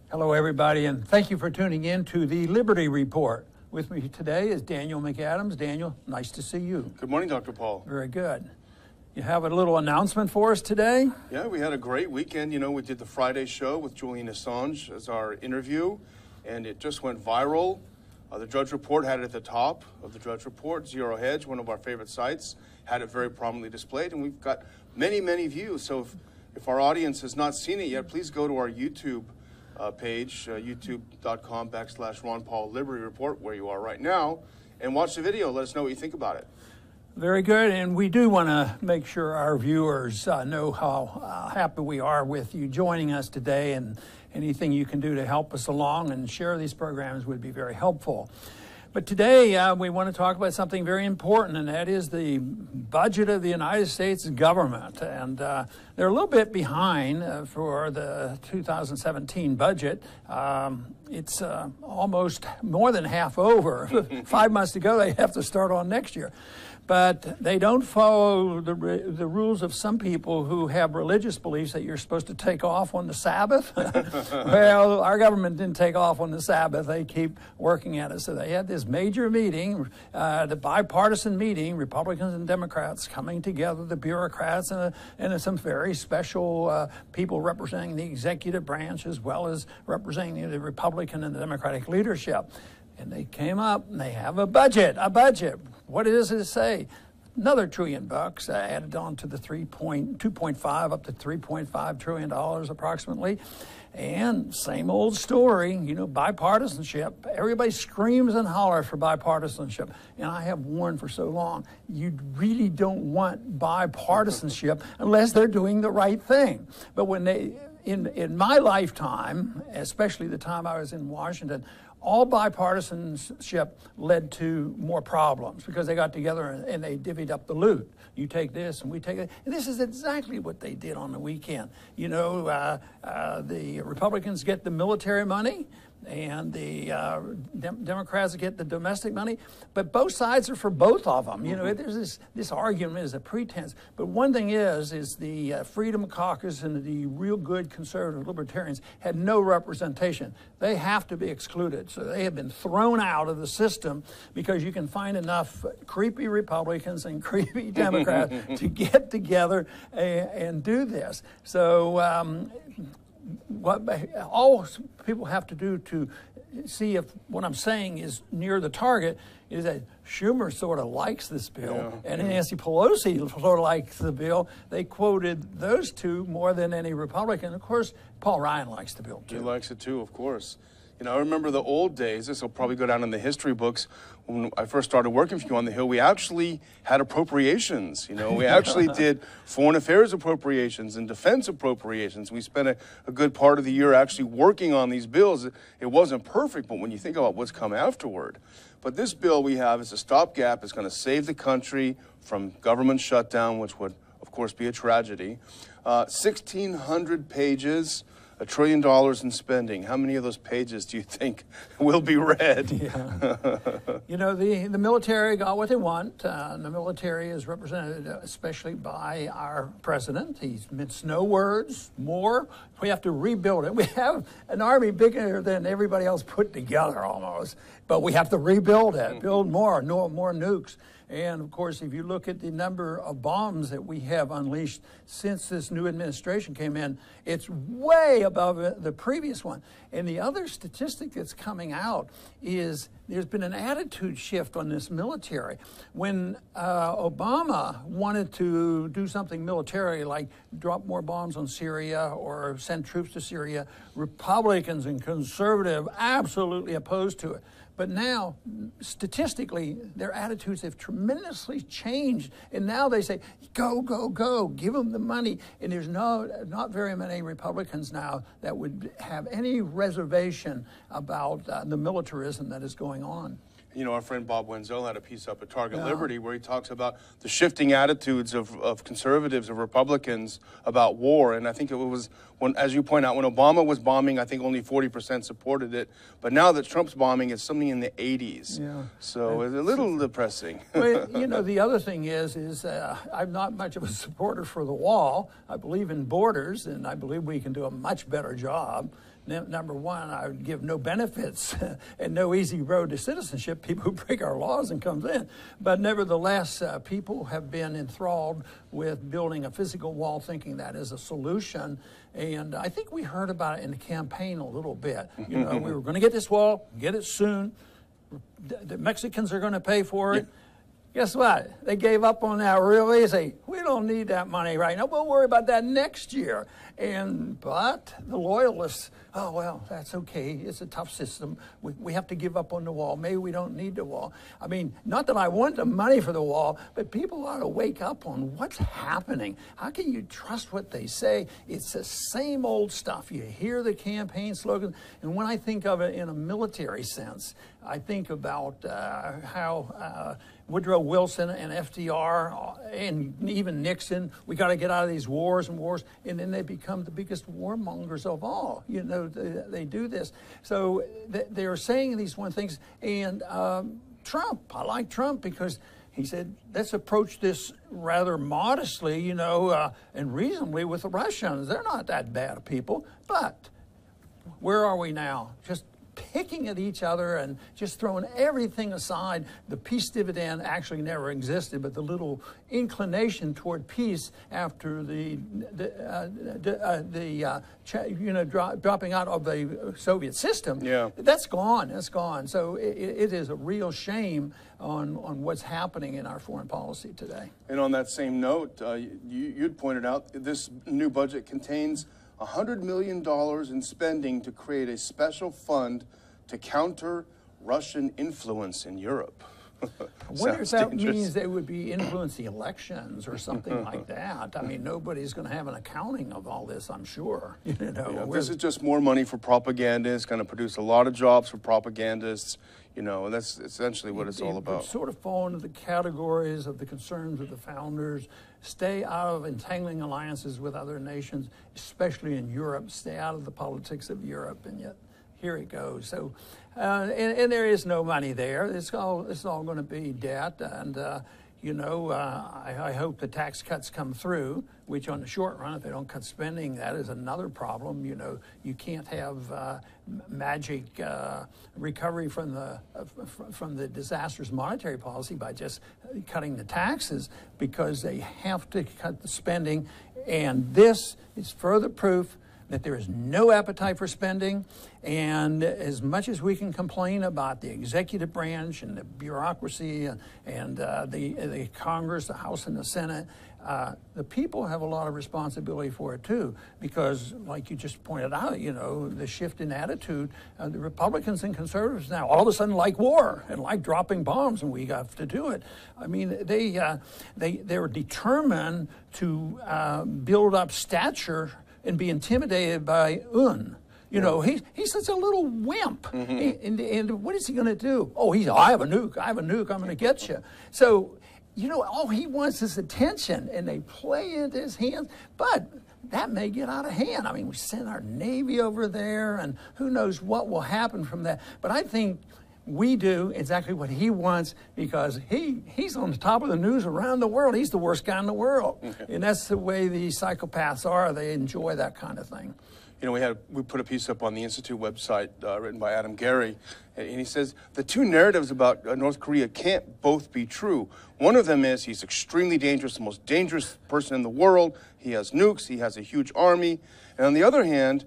Hello, everybody, and thank you for tuning in to the Liberty Report. With me today is Daniel McAdams. Daniel, nice to see you. Good morning, Dr. Paul. Very good. You have a little announcement for us today? Yeah, we had a great weekend. You know, we did the Friday show with Julian Assange as our interview, and it just went viral. The Drudge Report had it at the top of the Drudge Report. Zero Hedge, one of our favorite sites, had it very prominently displayed, and we've got many, many views. So if our audience has not seen it yet, please go to our YouTube page, youtube.com/Ron Paul Liberty Report, where you are right now, and watch the video. Let us know what you think about it. Very good, and we do want to make sure our viewers know how happy we are with you joining us today, and anything you can do to help us along and share these programs would be very helpful. But today we want to talk about something very important, and that is the budget of the United States government. And they're a little bit behind for the 2017 budget. It's almost more than half over. 5 months to go, they have to start on next year. But they don't follow the rules of some people who have religious beliefs that you're supposed to take off on the Sabbath. Well, our government didn't take off on the Sabbath. They keep working at it. So they had this major meeting, the bipartisan meeting, Republicans and Democrats coming together, the bureaucrats and some very special people representing the executive branch as well as representing the Republican and the Democratic leadership. And they came up and they have a budget. What does it say? Another $1 trillion added on to the 2.5 up to $3.5 trillion approximately. And same old story, you know, bipartisanship. Everybody screams and hollers for bipartisanship. And I have warned for so long, you really don't want bipartisanship unless they're doing the right thing. But when they, in my lifetime, especially the time I was in Washington, all bipartisanship led to more problems because they got together and they divvied up the loot. You take this and we take that. And this is exactly what they did on the weekend. You know, the Republicans get the military money and the Democrats get the domestic money, but both sides are for both of them. You know, there's this argument is a pretense. But one thing is the Freedom Caucus and the real good conservative libertarians had no representation. They have to be excluded. So they have been thrown out of the system because you can find enough creepy Republicans and creepy Democrats to get together and do this. So what all people have to do to see if what I'm saying is near the target is that Schumer sort of likes this bill, and Nancy Pelosi sort of likes the bill. They quoted those two more than any Republican. Of course, Paul Ryan likes the bill, too. He likes it, too, of course. You know, I remember the old days. This will probably go down in the history books. When I first started working for you on the Hill, we actually had appropriations. You know, we actually did foreign affairs appropriations and defense appropriations. We spent a good part of the year actually working on these bills. It wasn't perfect, but when you think about what's come afterward. But this bill we have is a stopgap. It's going to save the country from government shutdown, which would, of course, be a tragedy. 1,600 pages. $1 trillion in spending. How many of those pages do you think will be read? Yeah. You know, the military got what they want. And the military is represented especially by our president. He's minced no words, more. We have to rebuild it. We have an army bigger than everybody else put together almost. But we have to rebuild it, build more nukes. And, of course, if you look at the number of bombs that we have unleashed since this new administration came in, it's way above the previous one. And the other statistic that's coming out is there's been an attitude shift on this military. When Obama wanted to do something military, like drop more bombs on Syria or send troops to Syria, Republicans and conservative absolutely opposed to it. But now, statistically, their attitudes have tremendously changed. And now they say, go, go, go, give them the money. And there's not very many Republicans now that would have any reservation about the militarism that is going on. You know, our friend Bob Wenzel had a piece up at Target Liberty where he talks about the shifting attitudes of conservatives, of Republicans about war. And I think it was, when, as you point out, when Obama was bombing, I think only 40% supported it. But now that Trump's bombing, it's something in the 80s. Yeah. So it's a little depressing. Well, you know, the other thing is I'm not much of a supporter for the wall. I believe in borders, and I believe we can do a much better job. Number one, I would give no benefits and no easy road to citizenship, people who break our laws and comes in. But nevertheless, people have been enthralled with building a physical wall, thinking that is a solution. And I think we heard about it in the campaign a little bit. You know, we were going to get this wall, get it soon. The Mexicans are going to pay for it. Guess what? They gave up on that really. They say, we don't need that money right now. We'll worry about that next year. But the loyalists, oh, well, that's okay. It's a tough system. We have to give up on the wall. Maybe we don't need the wall. I mean, not that I want the money for the wall, but people ought to wake up on what's happening. How can you trust what they say? It's the same old stuff. You hear the campaign slogans. And when I think of it in a military sense, I think about how Woodrow Wilson and FDR and even Nixon, we got to get out of these wars, and then they become the biggest warmongers of all. You know, they do this. So they are saying these one things. And Trump, I like Trump because he said, let's approach this rather modestly, you know, and reasonably with the Russians. They're not that bad of people. But where are we now? Just picking at each other and just throwing everything aside. The peace dividend actually never existed, but the little inclination toward peace after dropping out of the Soviet system, that's gone. That's gone. So it is a real shame on what's happening in our foreign policy today. And on that same note, you'd pointed out this new budget contains $100 million in spending to create a special fund to counter Russian influence in Europe. I wonder if that means they would be influencing elections or something like that. I mean, nobody's going to have an accounting of all this, I'm sure. You know, this is just more money for propaganda. It's going to produce a lot of jobs for propagandists. You know, and that's essentially what it's all about. It sort of fall into the categories of the concerns of the founders. Stay out of entangling alliances with other nations, especially in Europe. Stay out of the politics of Europe, and yet here it goes. So, and there is no money there. It's all going to be debt, and you know, I hope the tax cuts come through, which on the short run, if they don't cut spending, that is another problem. You know, you can't have magic recovery from the disastrous monetary policy by just cutting the taxes, because they have to cut the spending. And this is further proof that there is no appetite for spending. And as much as we can complain about the executive branch and the bureaucracy and the Congress, the House and the Senate, the people have a lot of responsibility for it too, because like you just pointed out, you know, the shift in attitude, the Republicans and conservatives now all of a sudden like war and like dropping bombs, and we have to do it. I mean, they're determined to build up stature and be intimidated by Un. You know, he's such a little wimp. And what is he going to do? Oh, I have a nuke, I'm going to get you. So, you know, all he wants is attention, and they play into his hands. But that may get out of hand. I mean, we send our Navy over there, and who knows what will happen from that. But I think we do exactly what he wants, because he's on the top of the news around the world. He's the worst guy in the world. And that's the way these psychopaths are. They enjoy that kind of thing. You know, we put a piece up on the Institute website written by Adam Gary, and he says the two narratives about North Korea can't both be true. One of them is he's extremely dangerous, the most dangerous person in the world. He has nukes, he has a huge army. And on the other hand,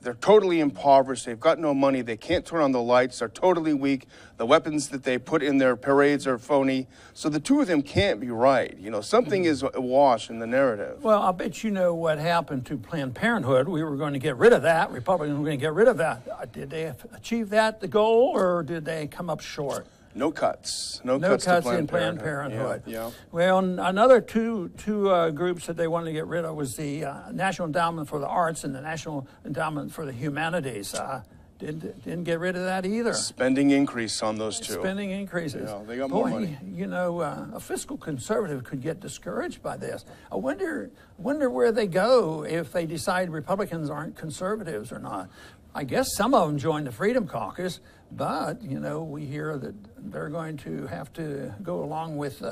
they're totally impoverished. They've got no money. They can't turn on the lights. They're totally weak. The weapons that they put in their parades are phony. So the two of them can't be right. You know, something is awash in the narrative. Well, I'll bet you know what happened to Planned Parenthood. We were going to get rid of that. Republicans were going to get rid of that. Did they achieve the goal, or did they come up short? No cuts. No cuts in Planned Parenthood. Yeah. Well, another two groups that they wanted to get rid of was the National Endowment for the Arts and the National Endowment for the Humanities. Didn't get rid of that either. Spending increase on those two. Spending increases. Yeah, they got more money. You know, a fiscal conservative could get discouraged by this. I wonder where they go if they decide Republicans aren't conservatives or not. I guess some of them joined the Freedom Caucus, but you know, we hear that they're going to have to go along with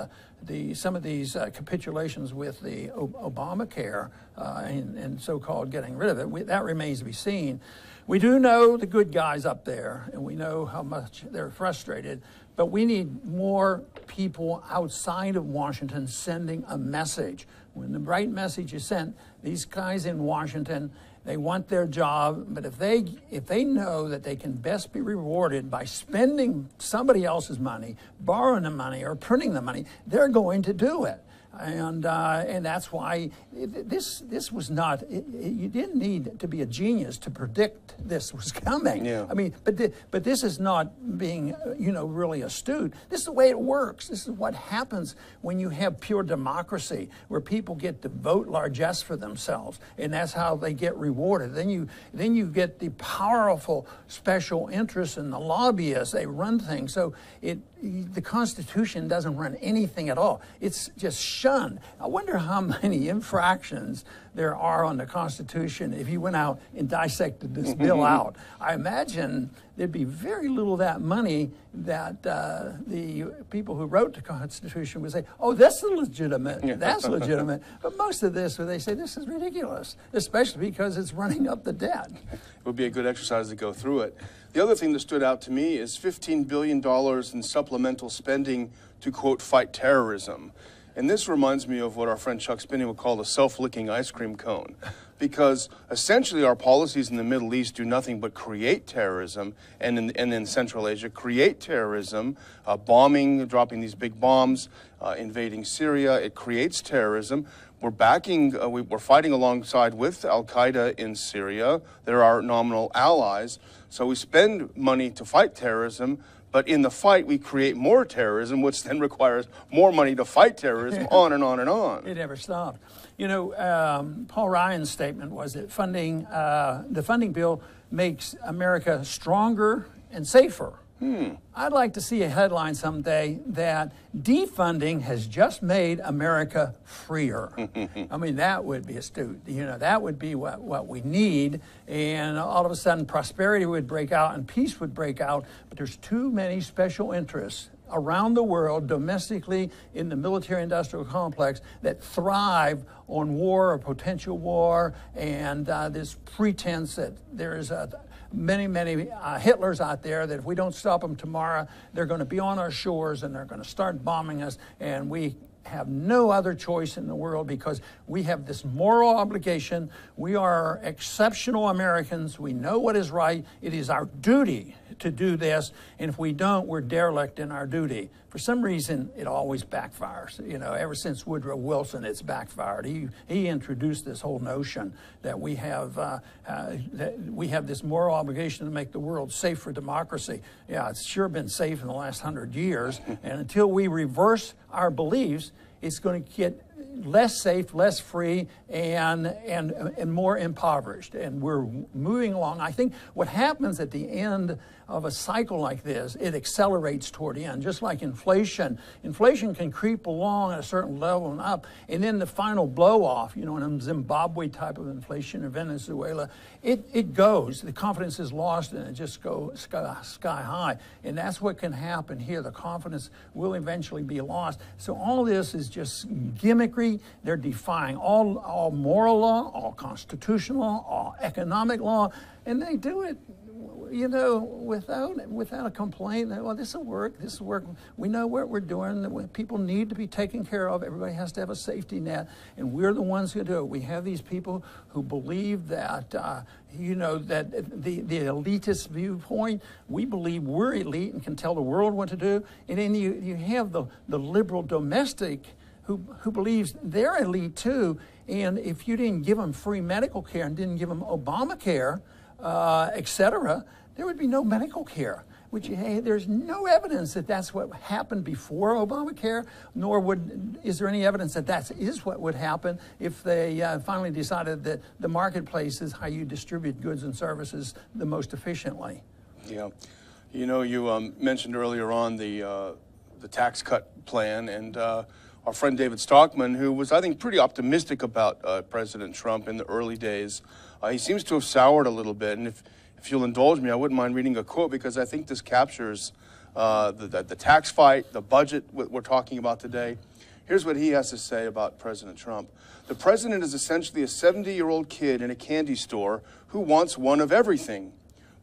some of these capitulations with the Obamacare and so-called getting rid of it. That remains to be seen. We do know the good guys up there, and we know how much they're frustrated, but we need more people outside of Washington sending a message. When the right message is sent, these guys in Washington, they want their job, but if they know that they can best be rewarded by spending somebody else's money, borrowing the money, or printing the money, they're going to do it. And that's why this was not. You didn't need to be a genius to predict this was coming. Yeah. I mean, but this is not being really astute. This is the way it works. This is what happens when you have pure democracy, where people get to vote largesse for themselves, and that's how they get rewarded. Then you get the powerful special interests and the lobbyists. They run things. So the Constitution doesn't run anything at all. It's just shunned. I wonder how many infractions there are on the Constitution if you went out and dissected this bill out. I imagine there'd be very little of that money that the people who wrote the Constitution would say, oh, that's legitimate, that's legitimate. But most of this, they say, this is ridiculous, especially because it's running up the debt. It would be a good exercise to go through it. The other thing that stood out to me is $15 billion in supplemental spending to, quote, fight terrorism. And this reminds me of what our friend Chuck Spinney would call the self-licking ice cream cone. Because essentially our policies in the Middle East do nothing but create terrorism, and in Central Asia, create terrorism, bombing, dropping these big bombs, invading Syria. It creates terrorism. We're we're fighting alongside with Al-Qaeda in Syria. They're our nominal allies. So we spend money to fight terrorism, but in the fight, we create more terrorism, which then requires more money to fight terrorism, on and on and on. It never stopped. You know, Paul Ryan's statement was that the funding bill makes America stronger and safer. I'd like to see a headline someday that defunding has just made America freer. I mean, that would be astute. You know, that would be what we need. And all of a sudden, prosperity would break out and peace would break out. But there's too many special interests around the world, domestically, in the military-industrial complex, that thrive on war or potential war, and this pretense that there is many Hitlers out there that if we don't stop them tomorrow, they're going to be on our shores and they're going to start bombing us, and we have no other choice in the world because we have this moral obligation. We are exceptional Americans. We know what is right. It is our duty to do this, and if we don't, we're derelict in our duty. For some reason, it always backfires. You know, ever since Woodrow Wilson, it's backfired. He introduced this whole notion that we have this moral obligation to make the world safe for democracy. Yeah, it's sure been safe in the last 100 years, and until we reverse our beliefs, it's going to get less safe, less free, and more impoverished. And we're moving along. I think what happens at the end of a cycle like this, it accelerates toward the end, just like inflation. Inflation can creep along at a certain level and up, and then the final blow off, you know, in a Zimbabwe type of inflation or Venezuela, it goes. The confidence is lost and it just goes sky high. And that's what can happen here. The confidence will eventually be lost. So all this is just gimmickry. They're defying all moral law, all constitutional law, all economic law, and they do it, you know, without a complaint. Well, this will work. This will work. We know what we're doing. People need to be taken care of. Everybody has to have a safety net, and we're the ones who do it. We have these people who believe that, you know, that the elitist viewpoint. We believe we're elite and can tell the world what to do, and then you have the liberal domestic who believes they're elite too. And if you didn't give them free medical care and didn't give them Obamacare, etc., there would be no medical care. which, hey, there's no evidence that that's what happened before Obamacare, nor is there any evidence that that is what would happen if they finally decided that the marketplace is how you distribute goods and services the most efficiently. Yeah. You know, you mentioned earlier on the tax cut plan, and our friend David Stockman, who was, I think, pretty optimistic about President Trump in the early days, he seems to have soured a little bit. And if you'll indulge me, I wouldn't mind reading a quote, because I think this captures the tax fight, the budget we're talking about today. Here's what he has to say about President Trump. The president is essentially a 70-year-old kid in a candy store who wants one of everything.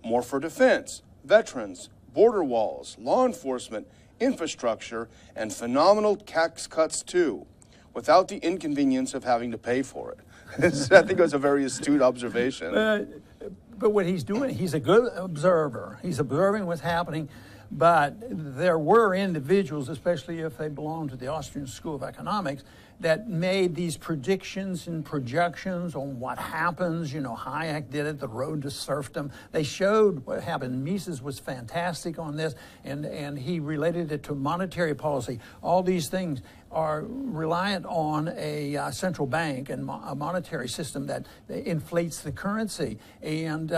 More for defense, veterans, border walls, law enforcement, infrastructure, and phenomenal tax cuts too, without the inconvenience of having to pay for it. I think it was a very astute observation. But what he's doing, he's a good observer. He's observing what's happening. But there were individuals, especially if they belonged to the Austrian School of Economics, that made these predictions and projections on what happens. You know, Hayek did it, the road to serfdom. They showed what happened. Mises was fantastic on this, and he related it to monetary policy. All these things are reliant on a central bank and a monetary system that inflates the currency. And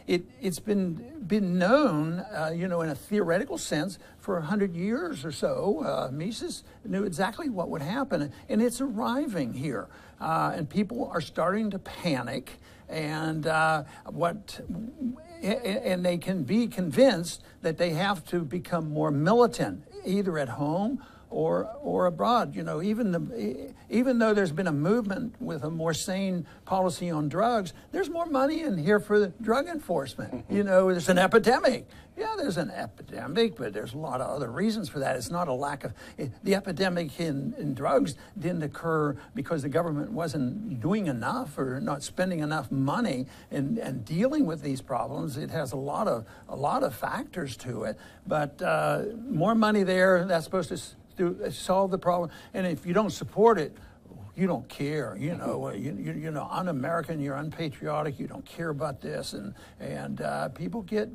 it's been known, you know, in a theoretical sense for 100 years or so. Mises knew exactly what would happen, and it's arriving here. And people are starting to panic, and and they can be convinced that they have to become more militant, either at home or abroad. You know, even though there's been a movement with a more sane policy on drugs, there's more money in here for the drug enforcement. You know, there's an epidemic. Yeah, there's an epidemic, but there's a lot of other reasons for that. It's not a lack of... The epidemic in drugs didn't occur because the government wasn't doing enough or not spending enough money and dealing with these problems. It has a lot of factors to it. But more money there, that's supposed to solve the problem. And if you don't support it, you don't care. You know, you're un-American, you're unpatriotic, you don't care about this, and people get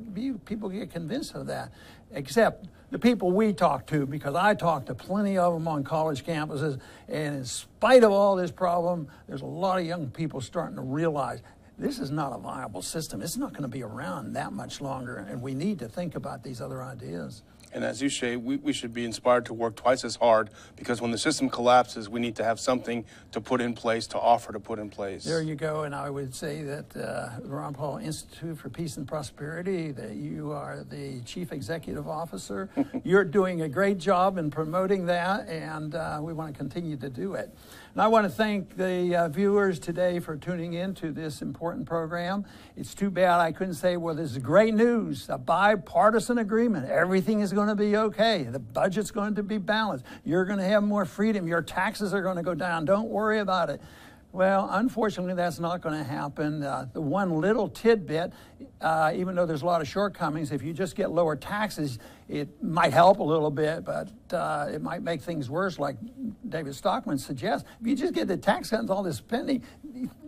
convinced of that. Except the people we talk to, because I talk to plenty of them on college campuses, and in spite of all this problem, there's a lot of young people starting to realize this is not a viable system. It's not going to be around that much longer, and we need to think about these other ideas. And as you say, we should be inspired to work twice as hard, because when the system collapses, we need to have something to put in place, to offer to put in place. There you go. And I would say that the Ron Paul Institute for Peace and Prosperity, that you are the Chief Executive Officer. You're doing a great job in promoting that, and we want to continue to do it. And I want to thank the viewers today for tuning in to this important program. It's too bad I couldn't say, well, this is great news, a bipartisan agreement. Everything is going to be okay. The budget's going to be balanced. You're going to have more freedom. Your taxes are going to go down. Don't worry about it. Well, unfortunately, that's not going to happen. The one little tidbit, even though there's a lot of shortcomings, if you just get lower taxes, it might help a little bit, but it might make things worse, like David Stockman suggests. If you just get the tax cuts and all this spending,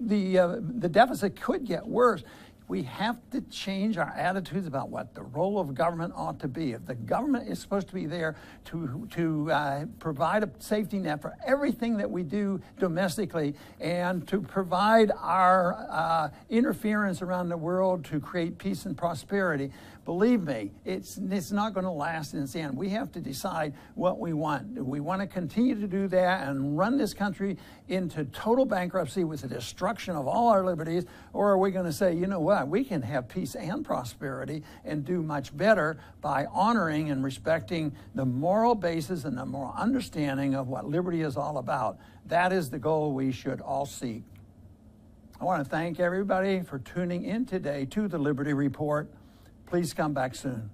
the deficit could get worse. We have to change our attitudes about what the role of government ought to be. If the government is supposed to be there to provide a safety net for everything that we do domestically, and to provide our interference around the world to create peace and prosperity, believe me, it's not going to last in its end. We have to decide what we want. Do we want to continue to do that and run this country into total bankruptcy with the destruction of all our liberties, or are we going to say, you know what, we can have peace and prosperity and do much better by honoring and respecting the moral basis and the moral understanding of what liberty is all about? That is the goal we should all seek. I want to thank everybody for tuning in today to the Liberty Report. Please come back soon.